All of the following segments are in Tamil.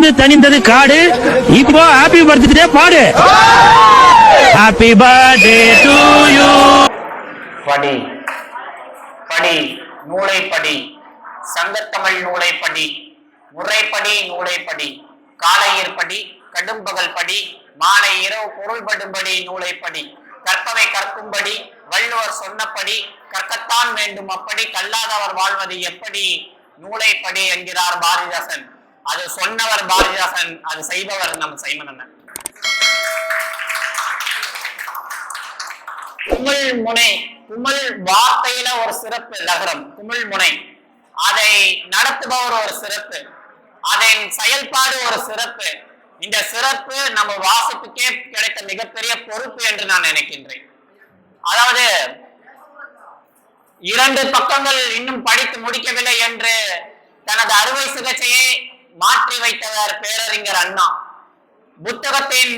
இருந்து தனிந்தது காடு. இப்போ ஹாப்பி பர்த்டே பாடு. Happy birthday to you. படி படி நூலை படி, சங்கத்தமிழ் நூலை படி, முறைப்படி நூலை படி, காலையிற் படி, கடும்பகல் படி, மாலை இரவு பொருள்படும்படி நூலை படி, கற்பவை கற்கும்படி வள்ளுவர் சொன்னபடி கற்கத்தான் வேண்டும் அப்படி கல்லாதவர் வாழ்வது எப்படி நூலை படி என்கிறார் பாரதிதாசன். அது சொன்னவர் பாரதிதாசன், அது செய்பவர் நம் சைமன் அண்ணன். குமிழ் முனை, குமிழ் வார்த்தையில ஒரு சிறப்பு நகரம் குமிழ் முனை. அதை நடத்துபவர் ஒரு சிறப்பு, அதன் செயல்பாடு ஒரு சிறப்பு. இந்த சிறப்பு நம்ம வாசிப்புக்கே கிடைத்த மிகப்பெரிய பொறுப்பு என்று நான் நினைக்கின்றேன். அதாவது 2 பக்கங்கள் இன்னும் படித்து முடிக்கவில்லை என்று தனது அறுவை சிகிச்சையை மாற்றி வைத்தவர் பேரறிஞர் அண்ணா. புத்தகத்தின்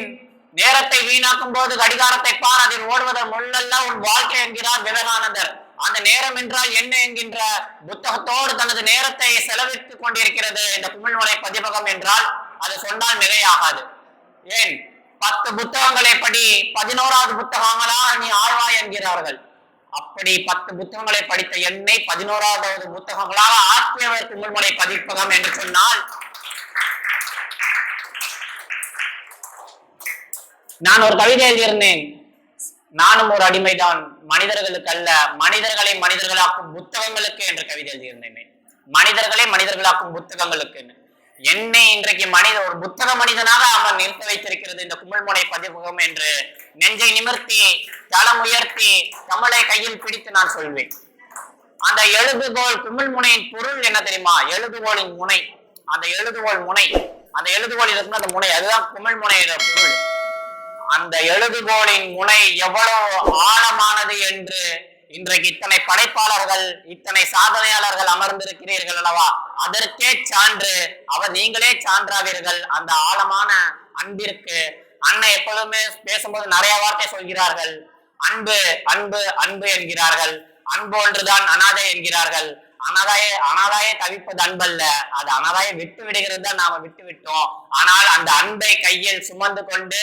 நேரத்தை வீணாக்கும் போது கடிகாரத்தை பார், அதில் ஓடுவதன் முள்ளல்ல உன் வாழ்க்கை என்கிறார் விவேகானந்தர். அந்த நேரம் என்றால் என்ன என்கின்ற புத்தகத்தோடு தனது நேரத்தை செலவிட்டுக் கொண்டிருக்கிறது இந்த குமிழ்முனை பதிப்பகம் என்றால் அது சொன்னால் மிகையாகாது. ஏன் 10 புத்தகங்களை படி 11வது புத்தகங்களா நீ ஆழ்வாய் என்கிறார்கள். அப்படி 10 புத்தகங்களை படித்த என்னை 11வது புத்தகங்களாக ஆக்கியவர் குமிழ்முனை பதிப்பகம் என்று சொன்னால் நான் ஒரு கவிதை எழுதியிருந்தேன். நானும் ஒரு அடிமைதான், மனிதர்களுக்கு அல்ல, மனிதர்களை மனிதர்களாக்கும் புத்தகங்களுக்கு என்று கவிதை எழுதியிருந்தேன். மனிதர்களை மனிதர்களாக்கும் புத்தகங்களுக்கு. என்னை இன்றைக்கு ஒரு புத்தக மனிதனாக அவன் நிறுத்த வைத்திருக்கிறது இந்த குமிழ்முனை பதிப்பகம் என்று நெஞ்சை நிமிர்த்தி தளம் உயர்த்தி தமிழை கையில் பிடித்து நான் சொல்வேன். அந்த எழுதுகோள் குமிழ்முனையின் பொருள் என்ன தெரியுமா? எழுதுகோளின் முனை. அந்த எழுதுகோள் முனை, அந்த எழுதுகோள் இருக்கிற அந்த முனை, அதுதான் குமிழ்முனையோட பொருள். அந்த எழுதுகோளின் முனை எவ்வளவு ஆழமானது என்று இன்றைக்கு இத்தனை படைப்பாளர்கள் இத்தனை சாதனையாளர்கள் அமர்ந்திருக்கிறீர்கள் அல்லவா? அதற்கே சான்று, நீங்களே சான்றாவீர்கள் அந்த ஆழமான அன்பிற்கு. அண்ணன் எப்போதுமே பேசும்போது நிறைய வார்த்தை சொல்கிறார்கள். அன்பு அன்பு அன்பு என்கிறார்கள். அன்பு ஒன்றுதான் அனாதை என்கிறார்கள். அனாதாயை தவிப்பது அன்பல்ல, அது அனாதாயை விட்டு விடுகிறது தான் நாம விட்டு விட்டோம். ஆனால் அந்த அன்பை கையில் சுமந்து கொண்டு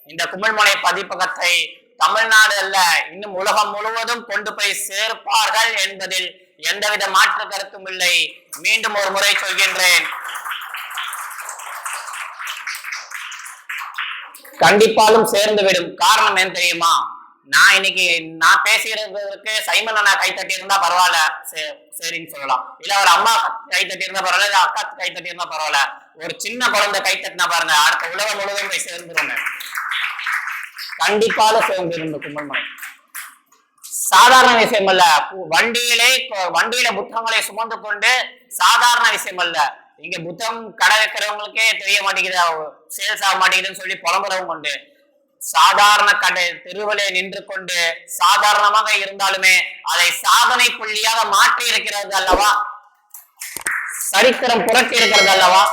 இந்த குமிழ்முனை பதிப்பகத்தை தமிழ்நாடு அல்ல இன்னும் உலகம் முழுவதும் கொண்டு போய் சேர்ப்பார்கள் என்பதில் எந்தவித மாற்று கருத்தும் இல்லை. மீண்டும் ஒரு முறை சொல்கின்றேன், கண்டிப்பாலும் சேர்ந்து விடும். காரணம் என்ன தெரியுமா? நான் இன்னைக்கு பேசுகிறதுக்கு சைமன் அண்ணா கைத்தட்டி இருந்தா பரவாயில்ல, சரின்னு சொல்லலாம். இல்ல ஒரு அம்மா கைத்தட்டி இருந்தா பரவாயில்ல, இல்ல அக்கா கைத்தட்டி இருந்தா பரவாயில்ல. ஒரு சின்ன குழந்தை கைத்தட்டினா பாருங்க, அடுத்த உலகம் முழுவதும் போய் சேர்ந்துருங்க. கண்டிப்பாக சேர்ந்திருந்த குமிழ்முனை சாதாரண விஷயம் அல்ல. வண்டியில புத்தகங்களை சுமந்து கொண்டு சாதாரண விஷயம் அல்ல. இங்க புத்தகம் கடை வைக்கிறவங்களுக்கே தெரிய மாட்டேங்குது, சேல்ஸ் ஆக மாட்டேங்குதுன்னு சொல்லி புலம்புறவங்க உண்டு. சாதாரண கடை தெருவிலே நின்று கொண்டு சாதாரணமாக இருந்தாலுமே அதை சாதனை புள்ளியாக மாற்றி இருக்கிறது அல்லவா? சரித்திரம் புரட்டி இருக்கிறது அல்லவா?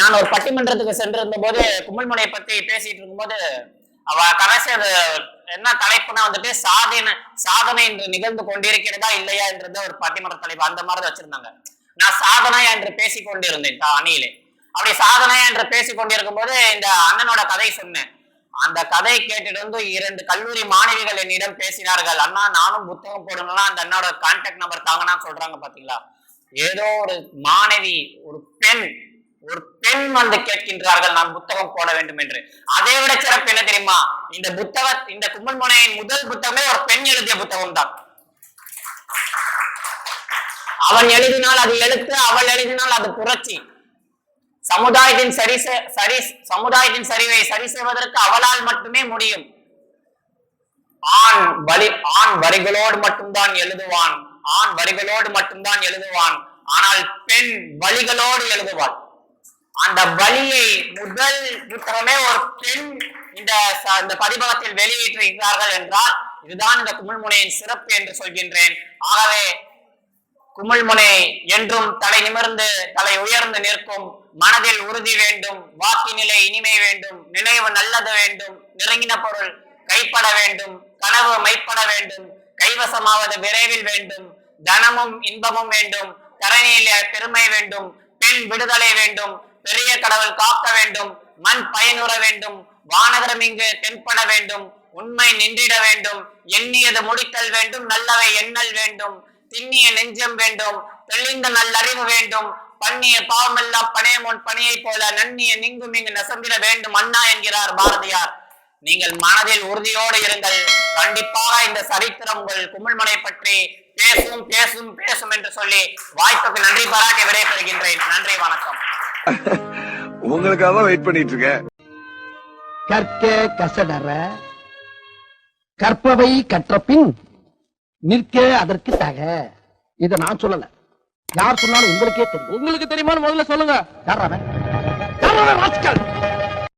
நான் ஒரு பட்டிமன்றத்துக்கு சென்றிருந்த போது குமிழ்முனையை பத்தி பேசிட்டு இருக்கும்போது அவ கடைசி என்ன தலைப்புனா வந்துட்டு சாதனை என்று நிகழ்ந்து கொண்டிருக்கிறதா இல்லையா என்றது ஒரு பட்டிமன்ற தலைப்பு அந்த மாதிரி வச்சிருந்தாங்க. நான் சாதனையா என்று பேசிக் கொண்டிருந்தேன் அணியிலே. அப்படி சாதனையா என்று பேசிக் கொண்டிருக்கும் போது இந்த அண்ணனோட கதை சொன்னேன். அந்த கதையை கேட்டுட்டு வந்து 2 கல்லூரி மாணவிகள் என்னிடம் பேசினார்கள். அண்ணா நானும் புத்தகம் போடணும்னா அந்த அண்ணோட கான்டாக்ட் நம்பர் தாங்கன்னா சொல்றாங்க. பாத்தீங்களா, ஏதோ ஒரு மாணவி ஒரு பெண் வந்து கேட்கின்றார்கள் நான் புத்தகம் போட வேண்டும் என்று. அதை விட சிறப்பு என்ன தெரியுமா? இந்த குமிழ்முனையின் முதல் புத்தகமே ஒரு பெண் எழுதிய புத்தகம் தான். அவன் எழுதினால் அது எழுத்து, அவள் எழுதினால் அது புரட்சி. சமுதாயத்தின் சரிவை சரி செய்வதற்கு அவளால் மட்டுமே முடியும். ஆண் வரிகளோடு மட்டும்தான் எழுதுவான், ஆனால் பெண் வழிகளோடு எழுதுவாள். அந்த வழியை முதல் புத்தகமே ஒரு பெண் இந்த பதிப்பகத்தில் வெளியிட்டிருக்கிறார்கள் என்றால் இதுதான் இந்த குமிழ்முனையின் சிறப்பு என்று சொல்கின்றேன். ஆகவே குமிழ்முனை என்றும் தலை நிமிர்ந்து தலை உயர்ந்து நிற்கும். மனதில் உறுதி வேண்டும், வாக்கினிலை இனிமை வேண்டும், நினைவு நல்லது வேண்டும், நெருங்கின பொருள் கைப்பட வேண்டும், கனவு மைப்பட வேண்டும், கைவசமாவது விரைவில் வேண்டும், தனமும் இன்பமும் வேண்டும், தரணியில பெருமை வேண்டும், பெண் விடுதலை வேண்டும், பெரிய கடவுள் காக்க வேண்டும், மண் பயனுற வேண்டும், வானகரம் இங்கு தென்பட வேண்டும், உண்மை நின்றிட வேண்டும், எண்ணியது முடித்தல் வேண்டும், நல்லவை எண்ணல் வேண்டும், திண்ணிய நெஞ்சம் வேண்டும், தெளிந்த நல்லறிவு வேண்டும், பண்ணிய பாவமெல்லாம் பனையமுன் பணியை போல நன்னிய நீங்கும் இங்கு நசந்திட வேண்டும் அண்ணா என்கிறார் பாரதியார். நீங்கள் மனதில் உறுதியோடு இருங்கள். கண்டிப்பாக இந்த சரித்திரம் உங்கள் குமிழ்மனை பற்றி பேசும் பேசும் பேசும் என்று சொல்லி வாய்ப்புக்கு நன்றி பாராட்டி விடைபெறுகின்றேன். நன்றி, வணக்கம். உங்களுக்காக வெயிட் பண்ணிட்டு இருக்கேன். கற்க கசடற கற்பவை கற்றபின் நிற்க அதற்கு தக. இத நான் சொல்லல, யார் சொன்னாலும் உங்களுக்கே தெரியும். உங்களுக்கு தெரியுமா? முதல்ல சொல்லுங்க. யார் அவன்? யார் அவன்? ராஸ்கல்.